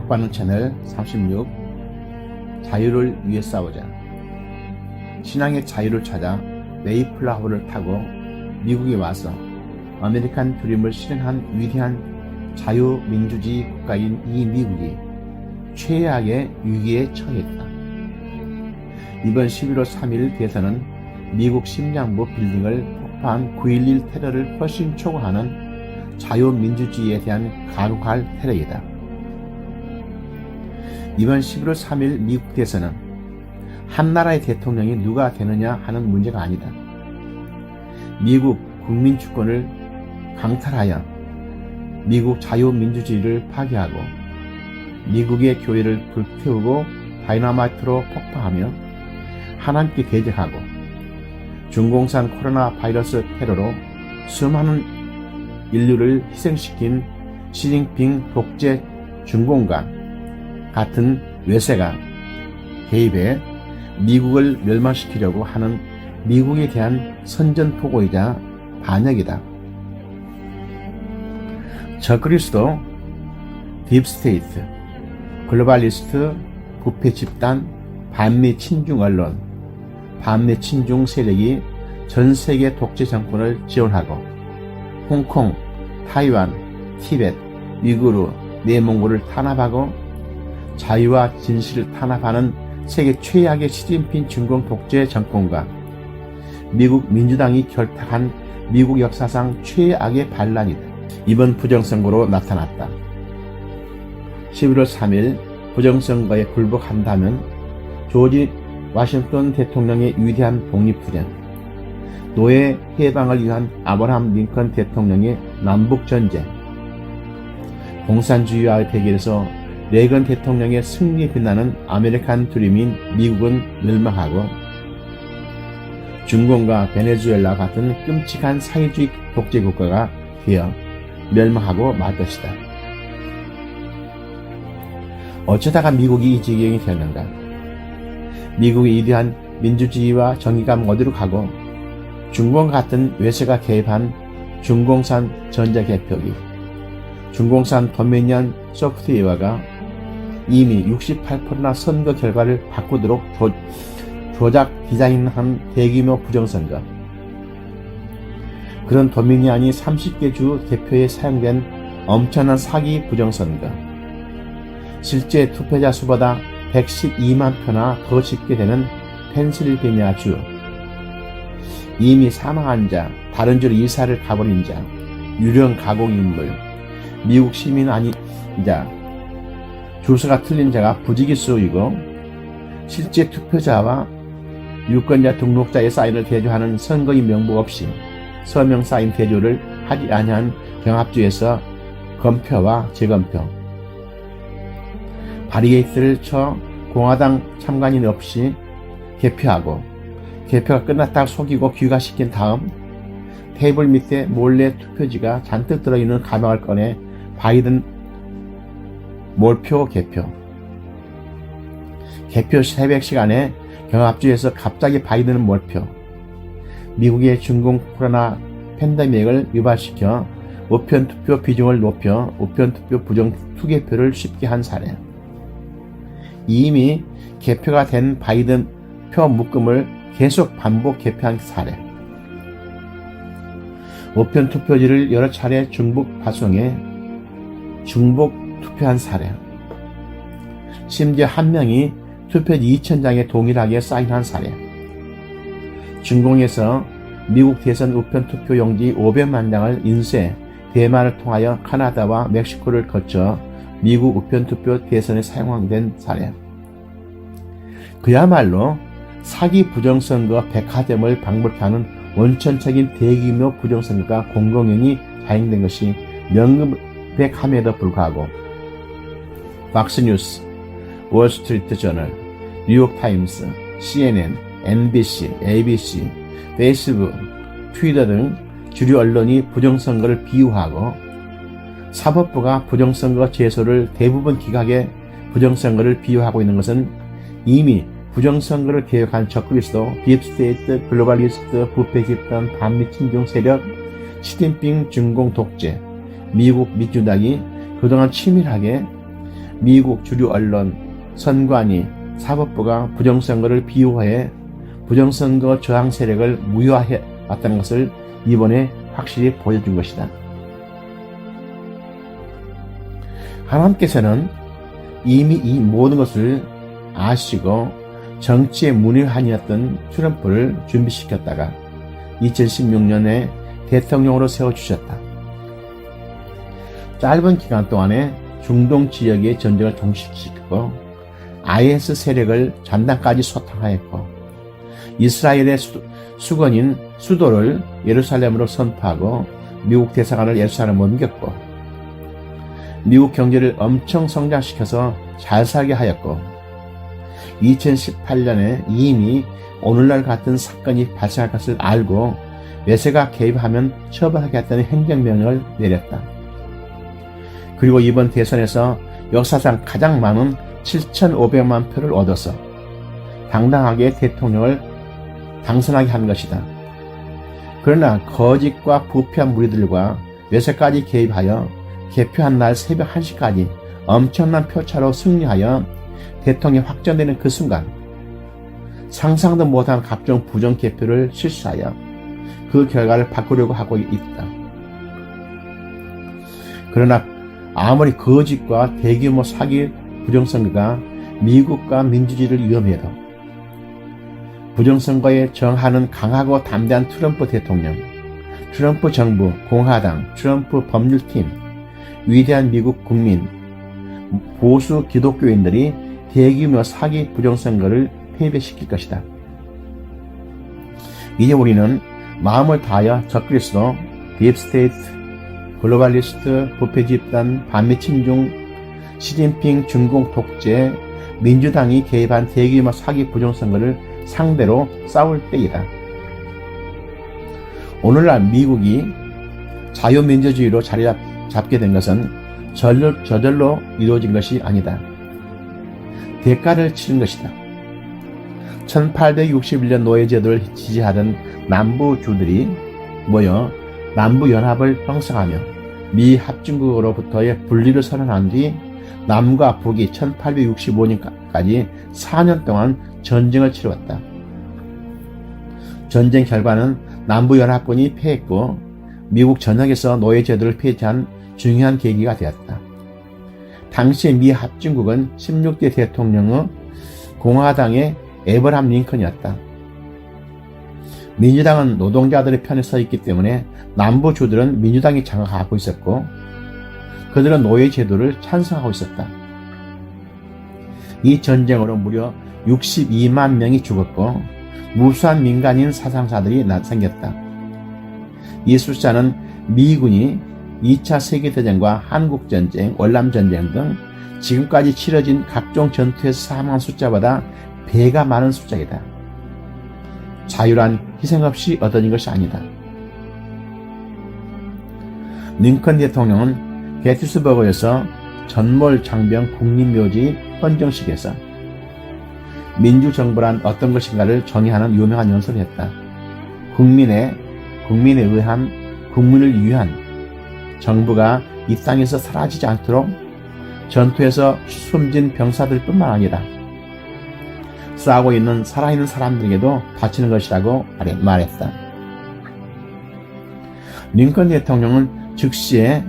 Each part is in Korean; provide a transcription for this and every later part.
덕반응 채널 36 자유를 위해 싸우자. 신앙의 자유를 찾아 메이플라워를 타고 미국에 와서 아메리칸 드림을 실현한 위대한 자유민주주의 국가인 이 미국이 최악의 위기에 처했다. 이번 11월 3일 대선은 미국 심장부 빌딩을 폭파한 9.11 테러를 훨씬 초과하는 자유민주주의에 대한 가혹할 테러이다. 이번 11월 3일 미국 대선은 한 나라의 대통령이 누가 되느냐 하는 문제가 아니다. 미국 국민 주권을 강탈하여 미국 자유민주주의를 파괴하고 미국의 교회를 불태우고 다이너마이트로 폭파하며 하나님께 대적하고 중공산 코로나 바이러스 테러로 수많은 인류를 희생시킨 시진핑 독재 중공과 같은 외세가 개입해 미국을 멸망시키려고 하는 미국에 대한 선전포고이자 반역이다. 적그리스도, 딥스테이트, 글로벌리스트, 부패 집단, 반미 친중 언론, 반미 친중 세력이 전 세계 독재 정권을 지원하고 홍콩, 타이완, 티벳, 위구르, 내몽골을 탄압하고 자유와 진실을 탄압하는 세계 최악의 시진핑 중공 독재 정권과 미국 민주당이 결탁한 미국 역사상 최악의 반란이다. 이번 부정선거로 나타났다. 11월 3일 부정선거에 굴복한다면 조지 워싱턴 대통령의 위대한 독립투쟁, 노예 해방을 위한 아브라함 링컨 대통령의 남북전쟁, 공산주의와의 대결에서 레건 대통령의 승리에 빛나는 아메리칸 드림인 미국은 멸망하고 중공과 베네수엘라 같은 끔찍한 사회주의 독재 국가가 되어 멸망하고 말 것이다. 어쩌다가 미국이 이 지경이 되었는가? 미국의 위대한 민주주의와 정의가 어디로 가고 중공 같은 외세가 개입한 중공산 전자개표기, 중공산 도미니언 소프트웨어가 이미 68%나 선거 결과를 바꾸도록 조작 디자인한 대규모 부정선거, 그런 도미니언이 30개 주 개표에 사용된 엄청난 사기 부정선거, 실제 투표자 수보다 112만 표나 더 집계 되는 펜실베니아 주, 이미 사망한 자, 다른 주로 이사를 가버린 자, 유령 가공인물, 미국 시민 아닌 자, 주소가 틀린 자가 부지기수이고 실제 투표자와 유권자 등록자의 사인을 대조하는 선거인 명부 없이 서명 사인 대조를 하지 아니한 경합주에서 검표와 재검표, 바리게이트를 쳐 공화당 참관인 없이 개표하고 개표가 끝났다고 속이고 귀가시킨 다음 테이블 밑에 몰래 투표지가 잔뜩 들어있는 가방을 꺼내 바이든 몰표 개표, 개표 새벽 시간에 경합주에서 갑자기 바이든 몰표, 미국의 중공 코로나 팬데믹을 유발시켜 우편투표 비중을 높여 우편투표 부정 투개표를 쉽게 한 사례, 이미 개표가 된 바이든 표 묶음을 계속 반복 개표한 사례, 우편투표지를 여러 차례 중복 발송해 중복 투표한 사례, 심지어 한 명이 투표지 2,000장에 동일하게 사인한 사례, 중공에서 미국 대선 우편투표 용지 500만 장을 인쇄, 대만을 통하여 카나다와 멕시코를 거쳐 미국 우편투표 대선에 사용된 사례, 그야말로 사기 부정선거 백화점을 방불케 하는 원천적인 대규모 부정선거가 공공연히 자행된 것이 명백함에도 불구하고 박스뉴스, 월스트리트 저널, 뉴욕타임스, CNN, NBC, ABC, 페이스북, 트위터 등 주류 언론이 부정선거를 비유하고 사법부가 부정선거 제소를 대부분 기각해 부정선거를 비유하고 있는 것은 이미 부정선거를 계획한 적그리스도, 딥스테이트, 글로벌리스트, 부패 집단, 반미 친중 세력, 시진핑 중공 독재, 미국 민주당이 그동안 치밀하게 미국 주류 언론, 선관위, 사법부가 부정선거를 비호화해 부정선거 저항 세력을 무효화해 왔다는 것을 이번에 확실히 보여준 것이다. 하나님께서는 이미 이 모든 것을 아시고 정치의 문외한이었던 트럼프를 준비시켰다가 2016년에 대통령으로 세워주셨다. 짧은 기간 동안에 중동 지역의 전쟁을 종식시키고 IS 세력을 전단까지 소탕하였고 이스라엘의 수건인 수도를 예루살렘으로 선포하고 미국 대사관을 예루살렘으로 옮겼고 미국 경제를 엄청 성장시켜서 잘 살게 하였고 2018년에 이미 오늘날 같은 사건이 발생할 것을 알고 외세가 개입하면 처벌하겠다는 행정명령을 내렸다. 그리고 이번 대선에서 역사상 가장 많은 7,500만 표를 얻어서 당당하게 대통령을 당선하게 한 것이다. 그러나 거짓과 부패한 무리들과 외세까지 개입하여 개표한 날 새벽 1시까지 엄청난 표차로 승리하여 대통령이 확정되는 그 순간 상상도 못한 각종 부정 개표를 실시하여 그 결과를 바꾸려고 하고 있다. 그러나 아무리 거짓과 대규모 사기 부정선거가 미국과 민주주의를 위험해도 부정선거에 정하는 강하고 담대한 트럼프 대통령, 트럼프 정부, 공화당, 트럼프 법률팀, 위대한 미국 국민, 보수 기독교인들이 대규모 사기 부정선거를 패배시킬 것이다. 이제 우리는 마음을 다하여 적그리스도, 딥스테이트, 글로벌리스트, 부패 집단, 반미 친중, 시진핑 중공 독재, 민주당이 개입한 대규모 사기 부정선거를 상대로 싸울 때이다. 오늘날 미국이 자유민주주의로 자리 잡게 된 것은 저절로 이루어진 것이 아니다. 대가를 치른 것이다. 1861년 노예제도를 지지하던 남부주들이 모여 남부연합을 형성하며 미합중국으로부터의 분리를 선언한 뒤 남과 북이 1865년까지 4년 동안 전쟁을 치루었다. 전쟁 결과는 남부연합군이 패했고 미국 전역에서 노예제도를 폐지한 중요한 계기가 되었다. 당시 미합중국은 16대 대통령의 공화당의 에버람 링컨이었다. 민주당은 노동자들의 편에 서 있기 때문에 남부주들은 민주당이 장악하고 있었고 그들은 노예제도를 찬성하고 있었다. 이 전쟁으로 무려 62만 명이 죽었고 무수한 민간인 사상자들이 생겼다. 이 숫자는 미군이 2차 세계대전과 한국전쟁, 월남전쟁 등 지금까지 치러진 각종 전투에서 사망한 숫자보다 배가 많은 숫자이다. 자유란 희생 없이 얻어진 것이 아니다. 링컨 대통령은 게티스버그에서 전몰 장병 국립묘지 헌정식에서 민주정부란 어떤 것인가를 정의하는 유명한 연설을 했다. 국민에 의한, 국민을 위한 정부가 이 땅에서 사라지지 않도록 전투에서 숨진 병사들 뿐만 아니라 싸우고 있는 살아있는 사람들에게도 바치는 것이라고 말했다. 링컨 대통령은 즉시에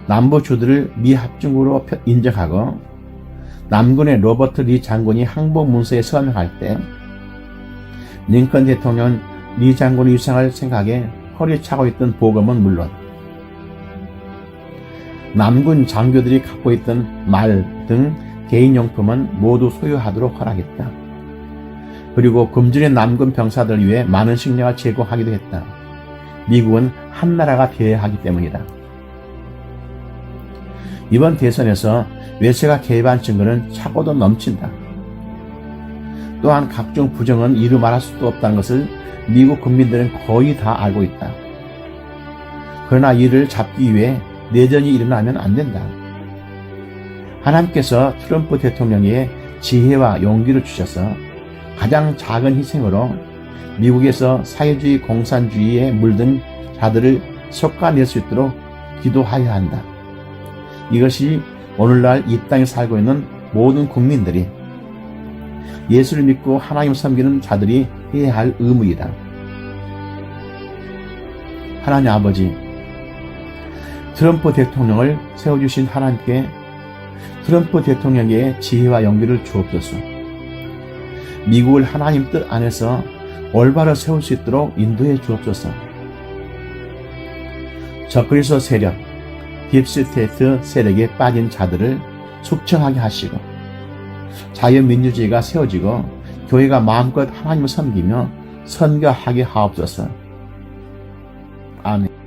남부주들을 미합중국으로 인정하고 남군의 로버트 리 장군이 항복 문서에 서명할 때 링컨 대통령은 리 장군의 유상을 생각해 허리에 차고 있던 보검은 물론 남군 장교들이 갖고 있던 말 등 개인용품은 모두 소유하도록 허락했다. 그리고 굶주린 남군 병사들을 위해 많은 식량을 제공하기도 했다. 미국은 한 나라가 되어야 하기 때문이다. 이번 대선에서 외세가 개입한 증거는 차고도 넘친다. 또한 각종 부정은 이루 말할 수도 없다는 것을 미국 국민들은 거의 다 알고 있다. 그러나 이를 잡기 위해 내전이 일어나면 안 된다. 하나님께서 트럼프 대통령에게 지혜와 용기를 주셔서 가장 작은 희생으로 미국에서 사회주의 공산주의에 물든 자들을 솎아낼 수 있도록 기도하여야 한다. 이것이 오늘날 이 땅에 살고 있는 모든 국민들이 예수를 믿고 하나님 섬기는 자들이 해야 할 의무이다. 하나님 아버지, 트럼프 대통령을 세워주신 하나님께 트럼프 대통령의 지혜와 용기를 주옵소서. 미국을 하나님 뜻 안에서 올바로 세울 수 있도록 인도해 주옵소서. 적그리스도 세력, 딥스테이트 세력에 빠진 자들을 숙청하게 하시고 자유민주주의가 세워지고 교회가 마음껏 하나님을 섬기며 선교하게 하옵소서. 아멘.